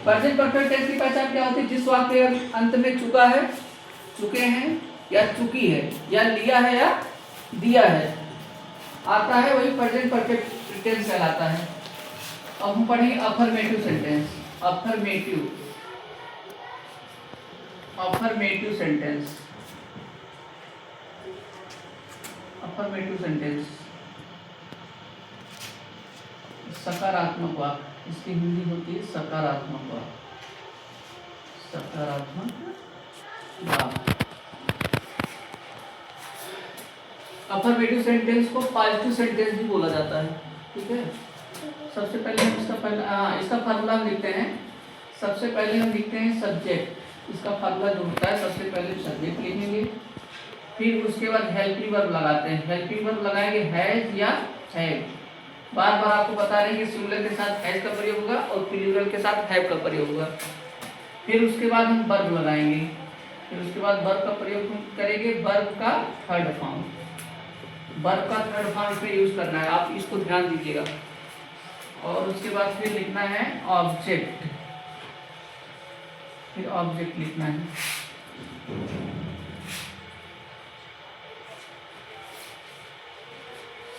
Present perfect tense की पहचान क्या होती है? जिस वाक्य के अंत में चुका है, चुके हैं या चुकी है या लिया है या दिया है आता है, वही प्रेजेंट परफेक्ट टेंस कहलाता है। अब हम पढ़ेंगे affirmative sentence. Affirmative sentence. Affirmative sentence सकारात्मक वाक्य, इसकी हिंदी होती है सकारात्मक वाक्य। सकारात्मक वाक्य। अफर्मेटिव सेंटेंस को पॉजिटिव सेंटेंस भी बोला जाता है। ठीक है, सबसे पहले हम इसका फार्मूला हम लिखते हैं। सबसे पहले हम लिखते हैं सब्जेक्ट। इसका फार्मूला जो होता है, सबसे पहले सब्जेक्ट लिखेंगे, फिर उसके बाद हेल्पिंग वर्ब लगाते हैं। हेल्पिंग वर्ब लगाएंगे हैज या हैव। बार बार आपको बता रहे हैं कि सिंगुलर के साथ हैज का प्रयोग होगा और प्लूरल के साथ हैव का प्रयोग होगा। फिर उसके बाद हम वर्ब लगाएंगे, फिर उसके बाद वर्ब का प्रयोग करेंगे। वर्ब का थर्ड फॉर्म, वर्ब का थर्ड फॉर्म इसमें यूज करना है, आप इसको ध्यान दीजिएगा। और उसके बाद फिर लिखना है ऑब्जेक्ट, फिर ऑब्जेक्ट लिखना है।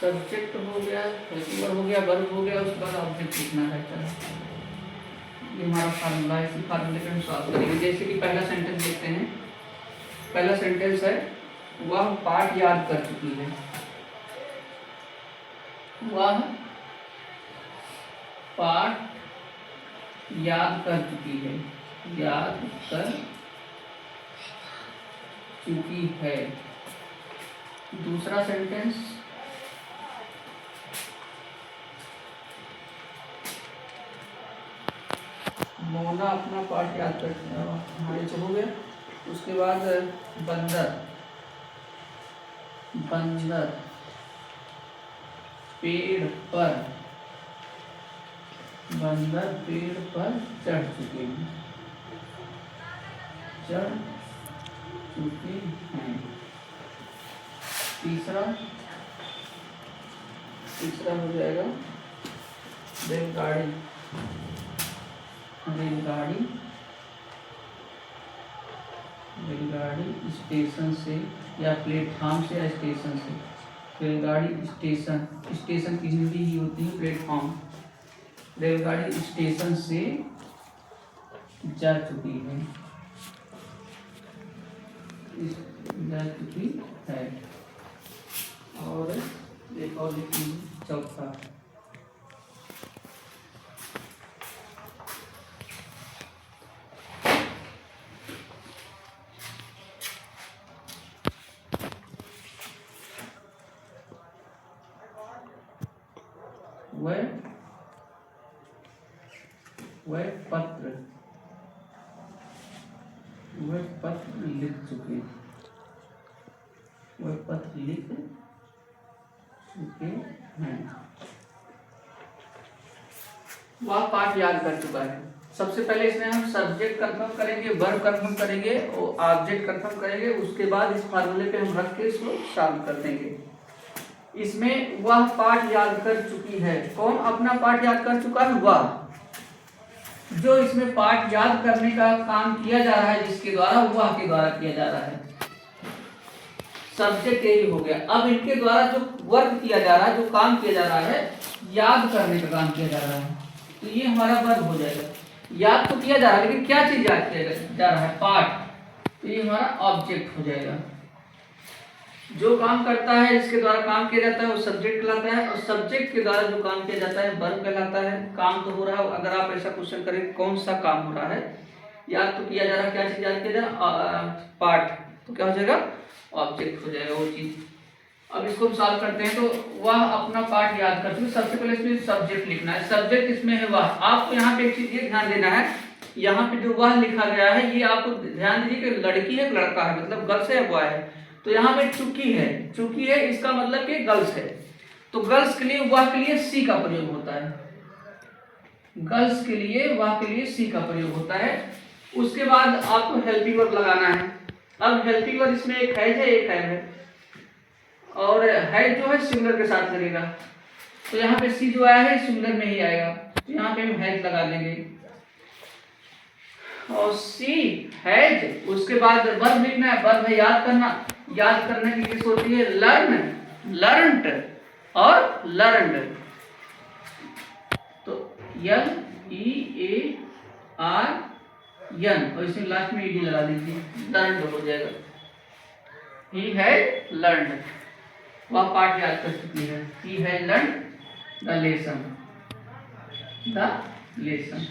सब्जेक्ट हो गया, हेल्पिंग हो गया, वर्ब हो गया, उसके बाद ऑब्जेक्ट लिखना है। चलो, ये हमारा फार्मूला है, इसी फार्मूले पे हम सॉल्व करेंगे। जैसे कि पहला सेंटेंस देखते हैं। पहला सेंटेंस है वह पाठ याद कर चुकी है। वह पाठ याद कर चुकी है, याद कर चुकी है। दूसरा सेंटेंस, मोना अपना पाठ याद कर चुका है। हाँ, ये हो गया। उसके बाद बंदर, बंदर पेड़ पर, बंदर पेड़ पर चढ़ चुके हैं, चढ़ चुके हैं। तीसरा हो जाएगा रेलगाड़ी, रेलगाड़ी, रेलगाड़ी स्टेशन से या प्लेटफॉर्म से या स्टेशन से। रेलगाड़ी स्टेशन, स्टेशन की हिंदी ही होती है प्लेटफॉर्म। रेलगाड़ी स्टेशन से जा चुकी है, जा चुकी है। और एक और लिखी चौथा, वह पत्र, वह पत्र लिख चुके, वह पत्र लिख चुके हैं। वह पाठ याद कर चुका है। सबसे पहले इसमें हम सब्जेक्ट कंफर्म करेंगे, वर्ब कंफर्म करेंगे और ऑब्जेक्ट कंफर्म करेंगे। उसके बाद इस फार्मूले पे हम रख के इसको सॉल्व कर देंगे। इसमें वह पाठ याद कर चुकी है, कौन अपना पाठ याद कर चुका है? वह, जो इसमें पाठ याद करने का काम किया जा रहा है, जिसके द्वारा, वह के द्वारा किया जा रहा है। सब्जेक्ट यही हो गया। अब इनके द्वारा जो वर्क किया जा रहा है, जो काम किया जा रहा है, याद करने का काम किया जा रहा है, तो ये हमारा वर्क हो जाएगा। याद तो किया जा रहा है, लेकिन क्या चीज याद किया जा रहा है? पाठ। तो ये हमारा ऑब्जेक्ट हो जाएगा। जो काम करता है, जिसके द्वारा काम किया जाता है, वो सब्जेक्ट कहलाता है। और सब्जेक्ट के द्वारा जो काम किया जाता है, वर्ब कहलाता है। काम तो हो रहा है। अगर आप ऐसा क्वेश्चन करें कौन सा काम हो रहा है, याद तो किया जा रहा है, क्या चीज याद किया जा रहा है? पाठ। तो क्या हो जाएगा? ऑब्जेक्ट हो जाएगा वो चीज। अब इसको हम सॉल्व करते हैं। तो वह अपना पाठ याद करते हैं। सबसे पहले इसमें सब्जेक्ट लिखना है। सब्जेक्ट इसमें है वह। आपको यहाँ पे एक चीज ये ध्यान देना है, यहाँ पे जो वह लिखा गया है, ये आपको ध्यान दीजिए कि लड़की है, लड़का है, मतलब गर्ल्स है, बॉय है। तो यहाँ पे चुकी है, चुकी है, इसका मतलब कि गर्ल्स है। तो गर्ल्स के लिए, वह के लिए सी का प्रयोग होता है। गर्ल्स के लिए, वह के लिए सी का प्रयोग होता है। उसके बाद आपको हेल्पिंग वर्ब लगाना है। अब हेल्पिंग वर्ब इसमें एक है, एक है, और है जो है सिंगुलर के साथ लगेगा। तो यहाँ पे सी जो आया है सिंगुलर में ही आएगा। तो यहाँ पे हम हैज लगा देंगे। और सी हैज, उसके बाद वर्ब लिखना है, वर्ब है याद करना, याद करने की इंग्लिश होती है लर्न, लर्नड और लर्नड। तो L E A R N और इसमें लास्ट में ईडी लगा दीजिए, लर्नड हो जाएगा। ही हैड लर्नड, वह पाठ याद कर चुकी है। He had learn the lesson, the lesson,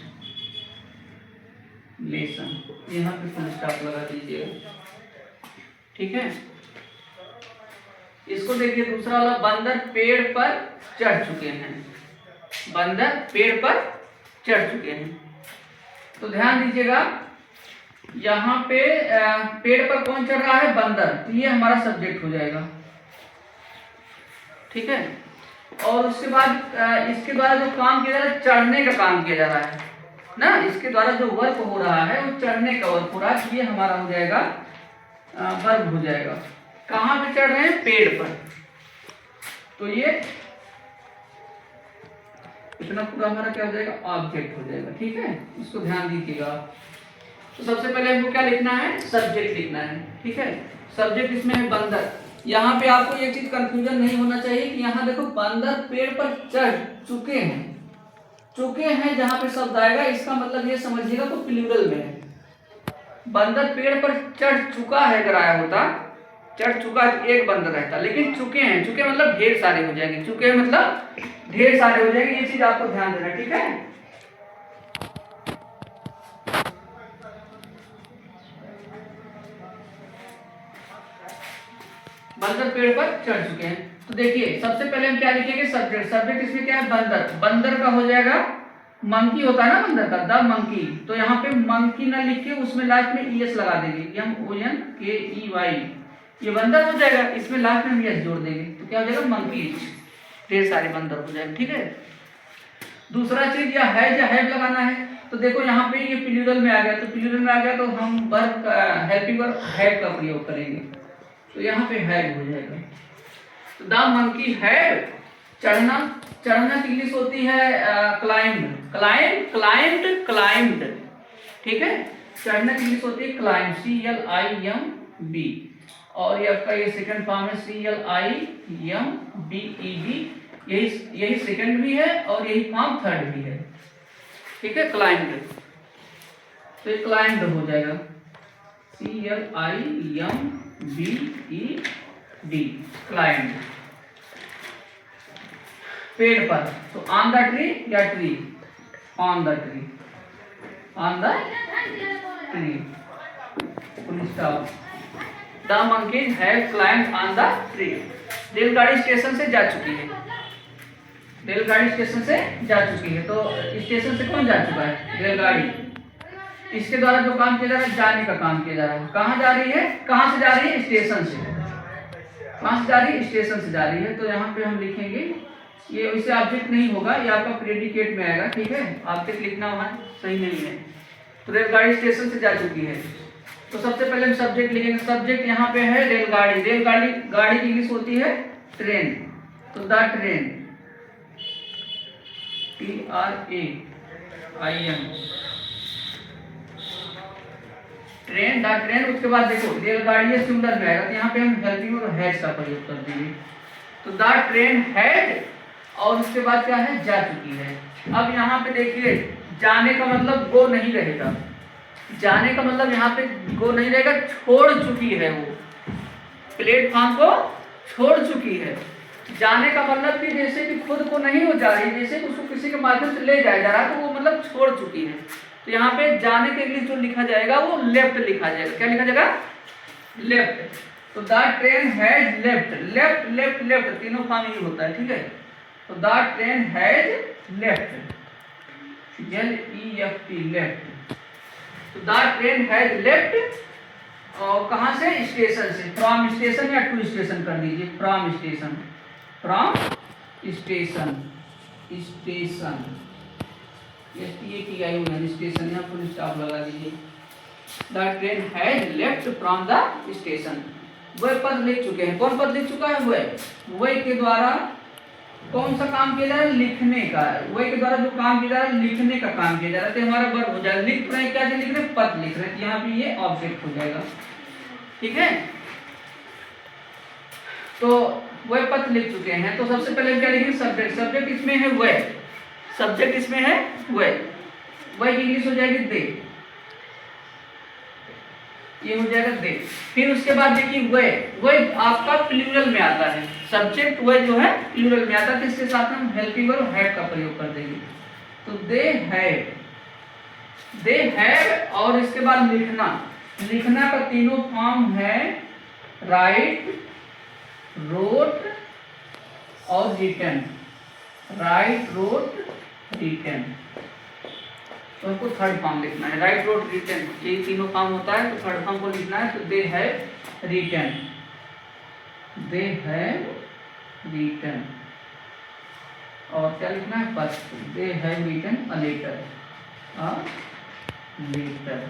lesson यहाँ पे फुल स्टॉप लगा दीजिएगा, ठीक है। इसको देखिए दूसरा वाला, बंदर पेड़ पर चढ़ चुके हैं, बंदर पेड़ पर चढ़ चुके हैं। तो ध्यान दीजिएगा यहाँ पे पेड़ पर कौन चढ़ रहा है, बंदर, तो ये हमारा सब्जेक्ट हो जाएगा, ठीक है। और उसके बाद इसके द्वारा जो काम किया जा रहा है, चढ़ने का काम किया जा रहा है ना, इसके द्वारा जो वर्क हो रहा है वो चढ़ने का वर्क हो रहा है, ये हमारा हो जाएगा वर्ब हो जाएगा। कहाँ पे चढ़ रहे हैं, पेड़ पर, तो ये इतना पूरा हमारा क्या हो जाएगा, ऑब्जेक्ट हो जाएगा, ठीक है। इसको ध्यान दीजिएगा। तो सबसे पहले हमको क्या लिखना है, सब्जेक्ट लिखना है, ठीक है। सब्जेक्ट इसमें है बंदर। यहाँ पे आपको एक चीज कंफ्यूजन नहीं होना चाहिए कि यहाँ देखो बंदर पेड़ पर चढ़ चुके हैं, चुके हैं जहां पे शब्द आएगा इसका मतलब ये समझिएगा तो प्लूरल में है। बंदर पेड़ पर चढ़ चुका है अगर आया होता, चढ़ चुका है तो एक बंदर रहता, लेकिन चुके हैं, चुके मतलब ढेर सारे हो जाएंगे, चुके हैं मतलब ढेर सारे हो जाएंगे, ये चीज आपको ध्यान देना, ठीक है। बंदर पेड़ पर चढ़ चुके हैं। तो देखिए सबसे पहले हम क्या लिखेंगे, सब्जेक्ट। सब्जेक्ट इसमें क्या है, बंदर। बंदर का हो जाएगा, मंकी होता है ना बंदर का, द मंकी। तो यहाँ पे मंकी ना लिख के उसमें लास्ट में ईएस लगा देंगे, MONKEY, ये बंदर हो जाएगा, इसमें लास्ट में ईएस जोड़ देंगे तो क्या हो जाएगा, मंकी, ढेर सारे बंदर हो जाएंगे, ठीक है। दूसरा चीज या हैव लगाना है। तो देखो यहाँ पे ये प्लूरल में आ गया, तो प्लूरल में आ गया तो हम वर्ब हेल्पिंग वर्ब हैव का प्रयोग करेंगे, तो यहाँ पे हैव हो जाएगा। तो द मंकी हैव, चढ़ना, चढ़ना की इंग्लिश होती है क्लाइम्ड, क्लाइम्ड, ठीक है। चढ़ना की इंग्लिश होती है क्लाइम्ब, CLIMB, और ये आपका ये सेकंड फॉर्म है CLIMBED, यही सेकंड भी है और यही फॉर्म थर्ड भी है, ठीक है, क्लाइम्ड। तो ये क्लाइम्ड हो जाएगा, CLIMBED, क्लाइम्ड। पेड़ पर, तो ऑन द ट्री या tree, on the tree, on the tree, full stop. The monkeys have climbed on the tree. रेलगाड़ी स्टेशन से जा चुकी है, रेलगाड़ी स्टेशन से जा चुकी है। तो स्टेशन से कौन जा चुका है, रेलगाड़ी। इसके द्वारा जो काम किया जा रहा है, जाने का काम किया जा रहा है। कहाँ जा रही है, कहाँ से जा रही है, स्टेशन से। कहाँ से जा रही है, स्टेशन से जा रही है। तो यहाँ पे हम लिखेंगे, ये वैसे ऑब्जेक्ट नहीं होगा, ये आपका प्रेडिकेट में आएगा, ठीक है। ऑब्जेक्ट लिखना वहाँ सही नहीं है। तो रेलगाड़ी स्टेशन से जा चुकी है, तो सबसे पहले हम सब्जेक्ट लिखेंगे। सब्जेक्ट यहाँ पे है रेलगाड़ी, रेलगाड़ी, गाड़ी की इंग्लिश होती है ट्रेन, तो the train, TRAIN, train, the train. उसके बाद देखो रेलगाड़ी ये सिंगुलर में आएगा, तो यहाँ पे हम हेल्पिंग और हैज का प्रयोग कर देंगे। तो द ट्रेन हैड, और उसके बाद क्या है, जा चुकी है। अब यहाँ पे देखिए जाने का मतलब गो नहीं रहेगा, जाने का मतलब यहाँ पे गो नहीं रहेगा, छोड़ चुकी है, वो प्लेटफॉर्म को छोड़ चुकी है। जाने का मतलब कि जैसे कि खुद को नहीं हो जा रही, जैसे कि उसको किसी के माध्यम से ले जाया जा रहा है, तो वो मतलब छोड़ चुकी है। तो यहाँ पे जाने के लिए जो लिखा जाएगा वो लेफ्ट लिखा जाएगा। क्या लिखा जाएगा, लेफ्ट। तो the train has left, left left left तीनों फॉर्म ही होता है, ठीक है। तो the train has left, LEFT, left. तो द ट्रेन हैज लेफ्ट, और कहाँ से, स्टेशन से। फ्रॉम स्टेशन या टू स्टेशन कर दीजिए, from station, from station, station, station, यहाँ फुल स्टॉप लगा दीजिए। The train has left from the station. वह पद लिख चुके हैं, कौन पद लिख चुका है, वह के द्वारा कौन सा काम किया जा रहा है? लिखने का। वही के द्वारा जो काम किया जा रहा है, लिखने का काम किया जा रहा है, तो हमारा वर्ब हो जाएगा। लिख रहे हैं, क्या चीज लिख रहे हैं? पद लिख रहे हैं, यहाँ पे ये ऑब्जेक्ट हो जाएगा। ठीक है, तो वह पद लिख चुके हैं, तो सबसे पहले हम क्या लिखेंगे? सब्जेक्ट। सब्जेक्ट इसमें है वह, सब्जेक्ट इसमें है वह की इंग्लिश हो जाएगी दे, ये हो जाएगा दे। फिर उसके बाद देखिए वह आपका प्लूरल में आता है। सब्जेक्ट वह जो है प्लूरल में आता है, तो इसके साथ हम हेल्पिंग वर्ब हैड का प्रयोग कर देंगे। तो दे हैड, और इसके बाद लिखना का तीनों फॉर्म है राइट, रोट और रिटन। राइट, रोट, रिटन, तो हमको थर्ड फॉर्म लिखना है। राइट, रोट, रिटन, ये तीनों फॉर्म होता है, तो थर्ड फॉर्म को लिखना है। तो दे है रिटन, दे है रिटन, और क्या लिखना है? फर्स्ट, दे है रिटन अ लेटर, लेटर।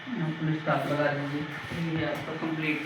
हम फुल स्टॉप लगा देंगे, ये आपका कंप्लीट।